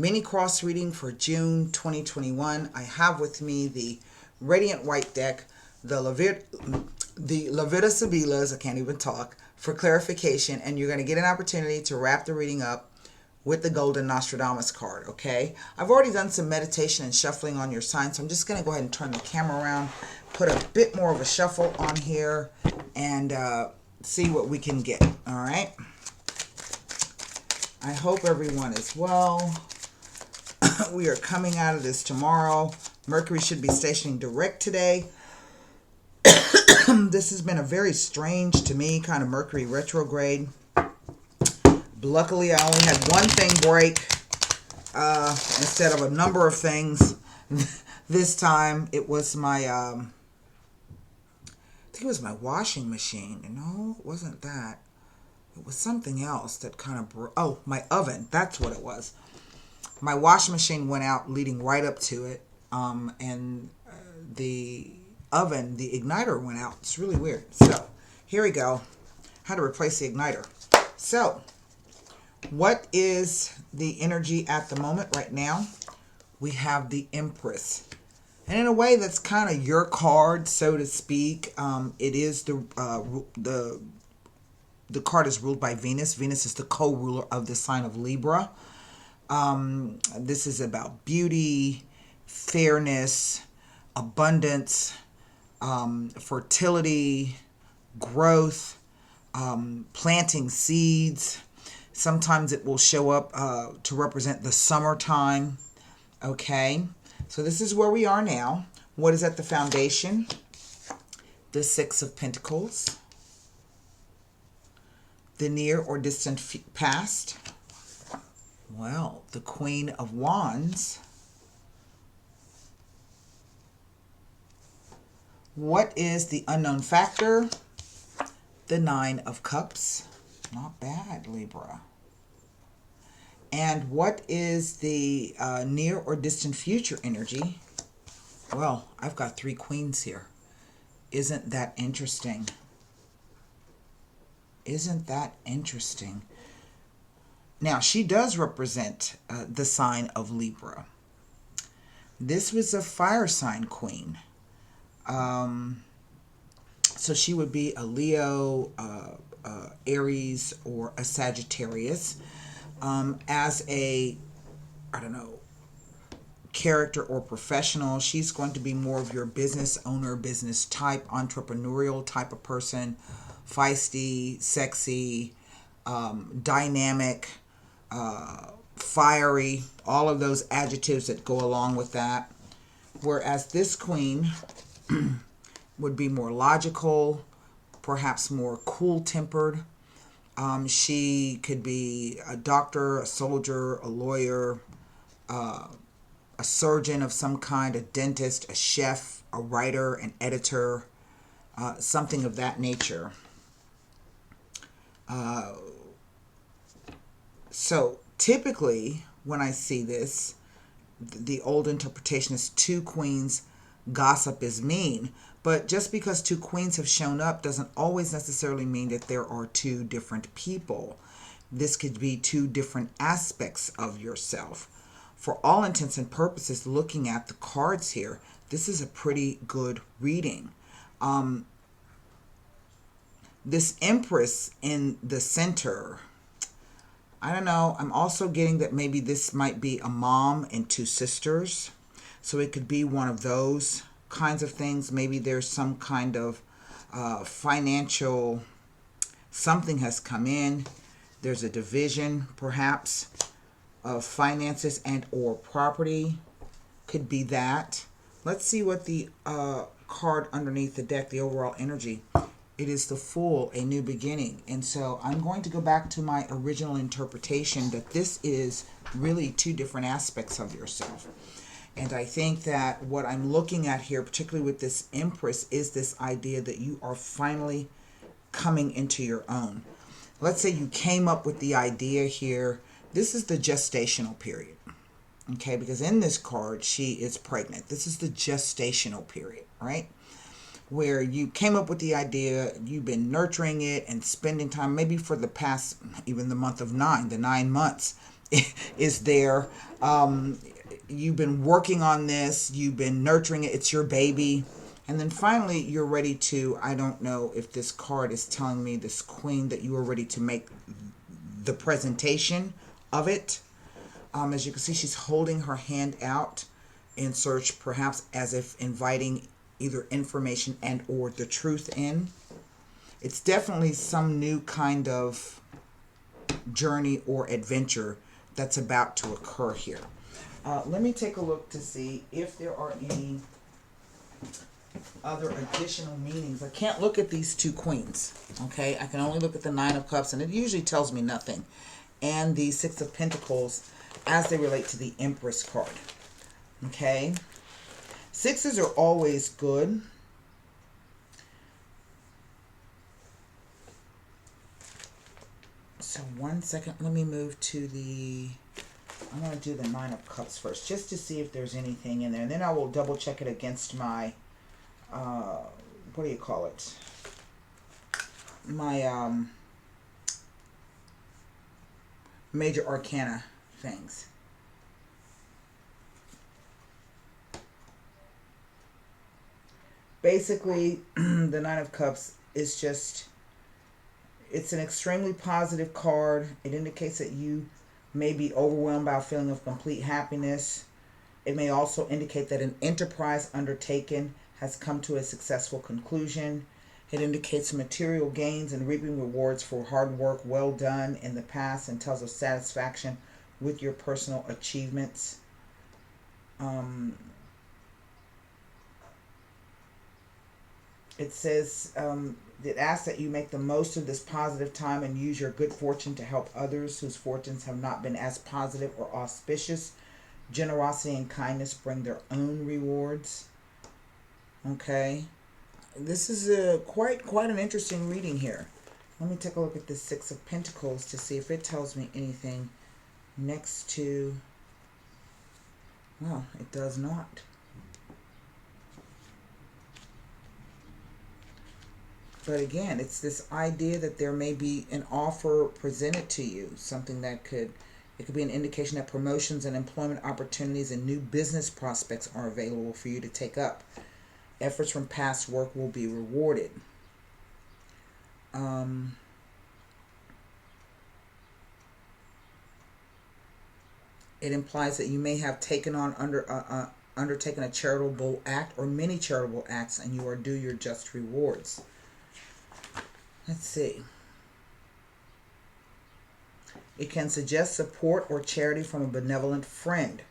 mini cross reading for June 2021. I have with me the Radiant White deck, the Levita Sibilas, I can't even talk, for clarification, and you're going to get an opportunity to wrap the reading up with the Golden Nostradamus card, okay? I've already done some meditation and shuffling on your sign, so I'm just going to go ahead and turn the camera around, put a bit more of a shuffle on here, and see what we can get, all right? I hope everyone is well. We are coming out of this tomorrow. Mercury should be stationing direct today. This has been a very strange, to me, kind of Mercury retrograde. Luckily, I only had one thing break instead of a number of things. This time, it was my, I think it was my washing machine. No, it wasn't that. It was something else that kind of broke. Oh, my oven. That's what it was. My washing machine went out, leading right up to it. And the oven, the igniter went out. It's really weird. So, here we go. How to replace the igniter. So, what is the energy at the moment right now? We have the Empress. And in a way, that's kind of your card, so to speak. It is the card is ruled by Venus. Venus is the co-ruler of the sign of Libra. This is about beauty, fairness, abundance, fertility, growth, planting seeds. Sometimes it will show up to represent the summertime. Okay, so this is where we are now. What is at the foundation? The Six of Pentacles. The near or distant past. Well, the Queen of Wands. What is the unknown factor? The Nine of Cups. Not bad, Libra. And what is the near or distant future energy? Well, I've got three queens here. Isn't that interesting? Isn't that interesting? Now, she does represent the sign of Libra. This was a fire sign queen. So she would be a Leo, Aries, or a Sagittarius. As a, I don't know, character or professional, she's going to be more of your business owner, business type, entrepreneurial type of person. Feisty, sexy, dynamic, fiery, all of those adjectives that go along with that. Whereas this queen would be more logical, perhaps more cool-tempered. She could be a doctor, a soldier, a lawyer, a surgeon of some kind, a dentist, a chef, a writer, an editor, something of that nature. So typically when I see this, the old interpretation is two queens, gossip is mean. But just because two queens have shown up doesn't always necessarily mean that there are two different people. This could be two different aspects of yourself. For all intents and purposes, looking at the cards here, this is a pretty good reading. This Empress in the center, I don't know. I'm also getting that maybe this might be a mom and two sisters. So it could be one of those kinds of things. Maybe there's some kind of financial, something has come in. There's a division, perhaps, of finances and or property. Could be that. Let's see what the card underneath the deck, the overall energy. It is the Fool, a new beginning. And so I'm going to go back to my original interpretation that this is really two different aspects of yourself. And I think that what I'm looking at here, particularly with this Empress, is this idea that you are finally coming into your own. Let's say you came up with the idea here. This is the gestational period. Okay, because in this card, she is pregnant. This is the gestational period, right? Where you came up with the idea, you've been nurturing it and spending time, maybe for the past, even the month of 9, the 9 months. is there. You've been working on this, you've been nurturing it, it's your baby. And then finally, you're ready to, I don't know if this card is telling me, this queen, that you are ready to make the presentation of it. As you can see, she's holding her hand out in search, perhaps as if inviting either information and or the truth in. It's definitely some new kind of journey or adventure that's about to occur here. Let me take a look to see if there are any other additional meanings. I can't look at these two queens, okay? I can only look at the Nine of Cups, and it usually tells me nothing. And the Six of Pentacles as they relate to the Empress card, okay? Sixes are always good. So 1 second, let me move to the, I'm going to do the Nine of Cups first, just to see if there's anything in there. And then I will double check it against my, what do you call it? My major arcana things. Basically, the Nine of Cups is just, it's an extremely positive card. It indicates that you may be overwhelmed by a feeling of complete happiness. It may also indicate that an enterprise undertaken has come to a successful conclusion. It indicates material gains and reaping rewards for hard work well done in the past, and tells of satisfaction with your personal achievements. It says, it asks that you make the most of this positive time and use your good fortune to help others whose fortunes have not been as positive or auspicious. Generosity and kindness bring their own rewards. Okay. This is quite an interesting reading here. Let me take a look at the Six of Pentacles to see if it tells me anything next to... Well, it does not. But again, it's this idea that there may be an offer presented to you, something that could, it could be an indication that promotions and employment opportunities and new business prospects are available for you to take up. Efforts from past work will be rewarded. It implies that you may have taken on undertaken a charitable act or many charitable acts, and you are due your just rewards. Let's see. It can suggest support or charity from a benevolent friend.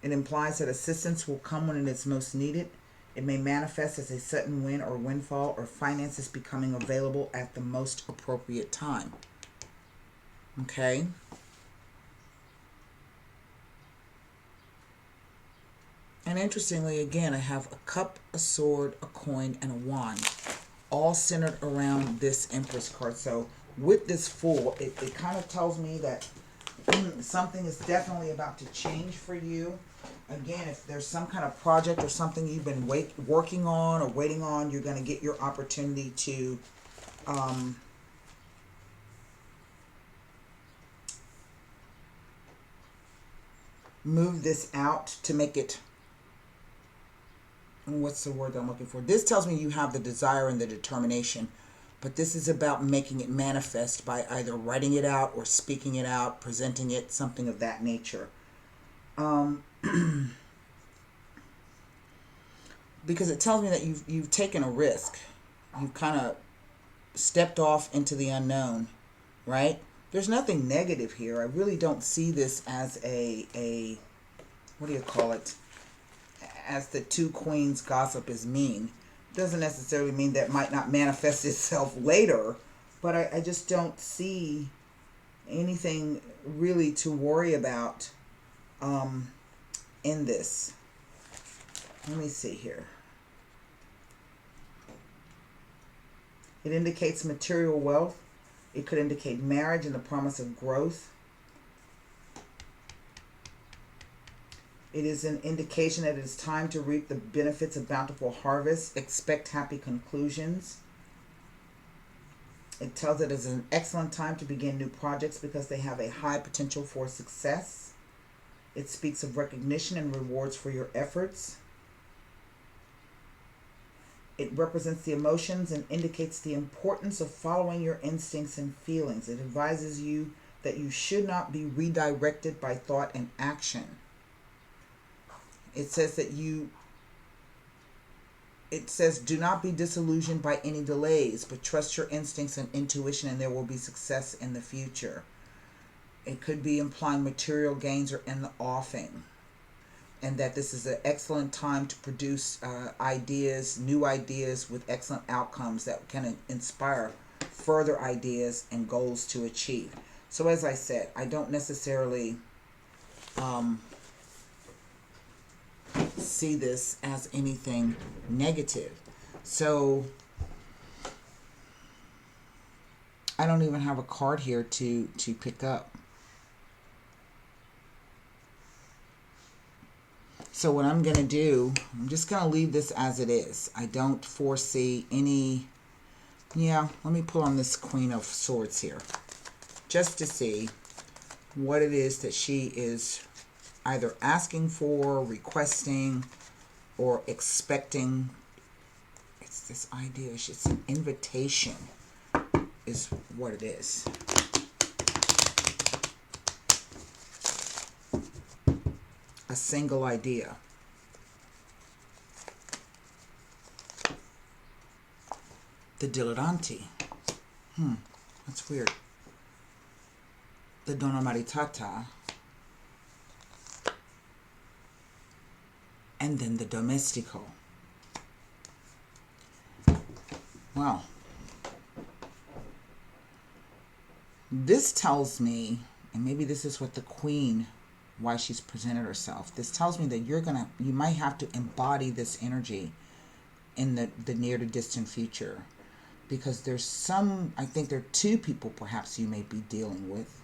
It implies that assistance will come when it is most needed. It may manifest as a sudden win or windfall, or finances becoming available at the most appropriate time. Okay. And interestingly, again, I have a cup, a sword, a coin, and a wand, all centered around this Empress card. So with this Fool, it kind of tells me that something is definitely about to change for you. Again, if there's some kind of project or something you've been working on or waiting on, you're going to get your opportunity to move this out, to make it, what's the word I'm looking for? This tells me you have the desire and the determination, but this is about making it manifest by either writing it out or speaking it out, presenting it, something of that nature. Because it tells me that you've taken a risk. You've kind of stepped off into the unknown, right? There's nothing negative here. I really don't see this as a what do you call it? As the two queens gossip is mean. Doesn't necessarily mean that might not manifest itself later, but I just don't see anything really to worry about in this. Let me see here. It indicates material wealth. It could indicate marriage and the promise of growth. It is an indication that it is time to reap the benefits of bountiful harvest. Expect happy conclusions. It tells it is an excellent time to begin new projects because they have a high potential for success. It speaks of recognition and rewards for your efforts. It represents the emotions and indicates the importance of following your instincts and feelings. It advises you that you should not be redirected by thought and action. It says do not be disillusioned by any delays, but trust your instincts and intuition, and there will be success in the future. It could be implying material gains are in the offing, and that this is an excellent time to produce new ideas with excellent outcomes that can inspire further ideas and goals to achieve. So as I said, I don't necessarily see this as anything negative. So I don't even have a card here to pick up. So what I'm going to do, I'm just going to leave this as it is. I don't foresee any... Yeah, let me pull on this Queen of Swords here, just to see what it is that she is either asking for, requesting, or expecting. It's this idea. It's an invitation is what it is. A single idea. The dilettante. That's weird. The donna maritata. And then the domestico. Well, this tells me, and maybe this is what the Queen, why she's presented herself. This tells me that you might have to embody this energy in the near to distant future. Because there's I think there are two people perhaps you may be dealing with.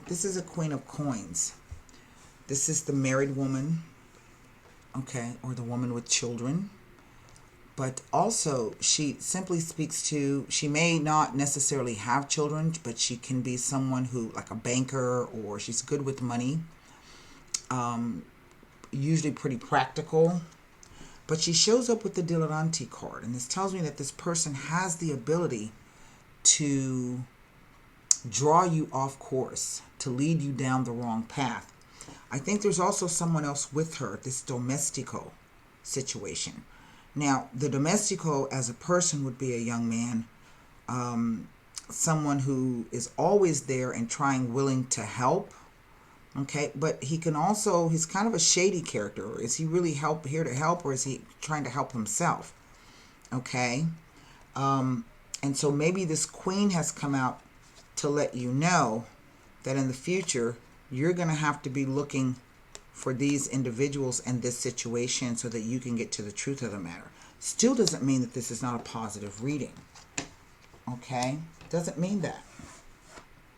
This is a Queen of Coins. This is the married woman, okay, or the woman with children. But also, she simply speaks to, she may not necessarily have children, but she can be someone who, like a banker, or she's good with money. Usually pretty practical. But she shows up with the dilettante card. And this tells me that this person has the ability to draw you off course, to lead you down the wrong path. I think there's also someone else with her, this domestico situation. Now, the domestico as a person would be a young man, someone who is always there and willing to help. Okay, but he can also, he's kind of a shady character. Is he really here to help, or is he trying to help himself? Okay, and so maybe this Queen has come out to let you know that in the future, you're going to have to be looking for these individuals and this situation so that you can get to the truth of the matter. Still doesn't mean that this is not a positive reading. Okay, doesn't mean that.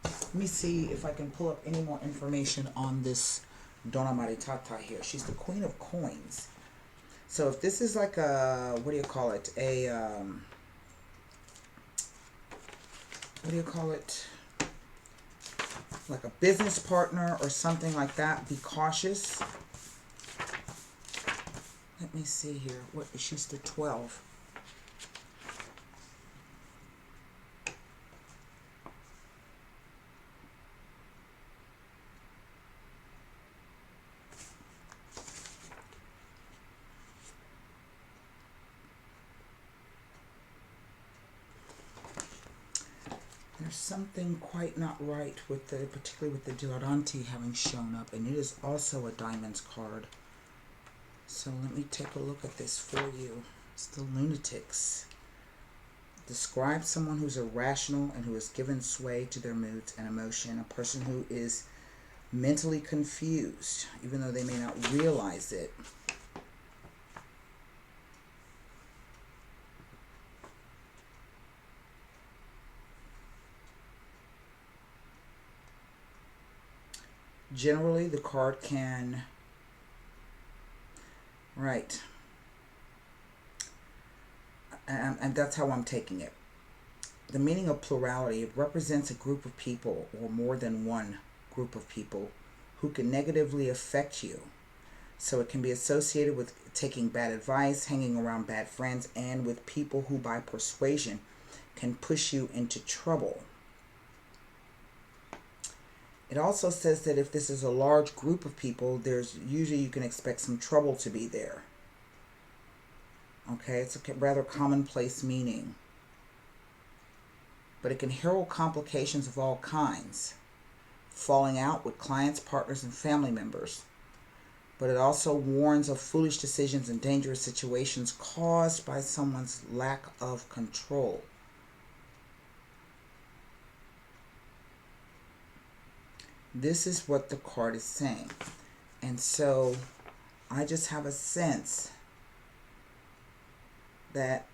Let me see if I can pull up any more information on this Donna Maritata here. She's the Queen of Coins. So if this is like a, what do you call it? Like a business partner or something like that, be cautious. Let me see here. What is she's the 12? There's something quite not right with particularly with the dilettante having shown up, and it is also a diamonds card. So let me take a look at this for you. It's the lunatics. Describe someone who's irrational and who is given sway to their moods and emotion. A person who is mentally confused, even though they may not realize it. Generally, the card can, right. And that's how I'm taking it. The meaning of plurality, it represents a group of people or more than one group of people who can negatively affect you. So it can be associated with taking bad advice, hanging around bad friends, and with people who by persuasion can push you into trouble. It also says that if this is a large group of people, there's usually you can expect some trouble to be there. Okay, it's a rather commonplace meaning. But it can herald complications of all kinds, falling out with clients, partners, and family members. But it also warns of foolish decisions and dangerous situations caused by someone's lack of control. This is what the card is saying. And so I just have a sense that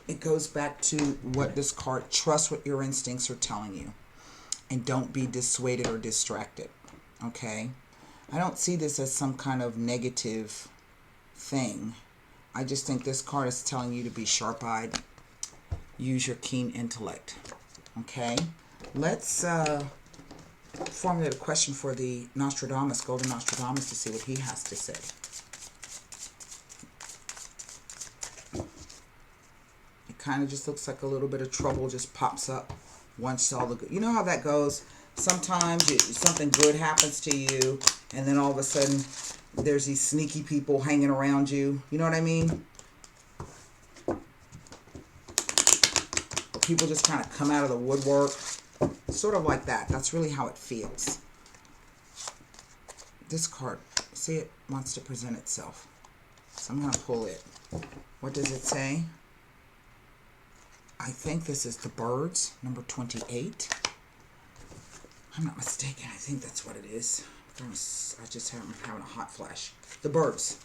it goes back to what this card, trust what your instincts are telling you and don't be dissuaded or distracted. Okay? I don't see this as some kind of negative thing. I just think this card is telling you to be sharp-eyed, use your keen intellect. Okay? Let's formulate a question for the Nostradamus, Golden Nostradamus, to see what he has to say. It kind of just looks like a little bit of trouble just pops up once all the good. You know how that goes? Sometimes something good happens to you, and then all of a sudden there's these sneaky people hanging around you. You know what I mean? People just kind of come out of the woodwork. Sort of like that. That's really how it feels. This card, see, it wants to present itself. So I'm going to pull it. What does it say? I think this is the birds, number 28. I'm not mistaken. I think that's what it is. I just am having a hot flash. The birds.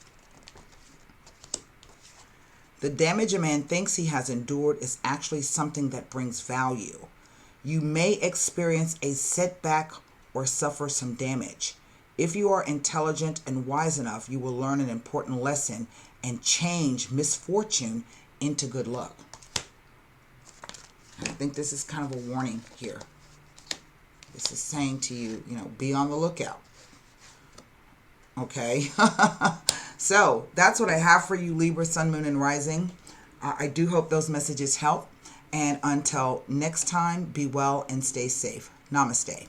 The damage a man thinks he has endured is actually something that brings value. You may experience a setback or suffer some damage. If you are intelligent and wise enough, you will learn an important lesson and change misfortune into good luck. I think this is kind of a warning here. This is saying to you, be on the lookout. Okay? So, that's what I have for you, Libra, Sun, Moon, and Rising. I do hope those messages help. And until next time, be well and stay safe. Namaste.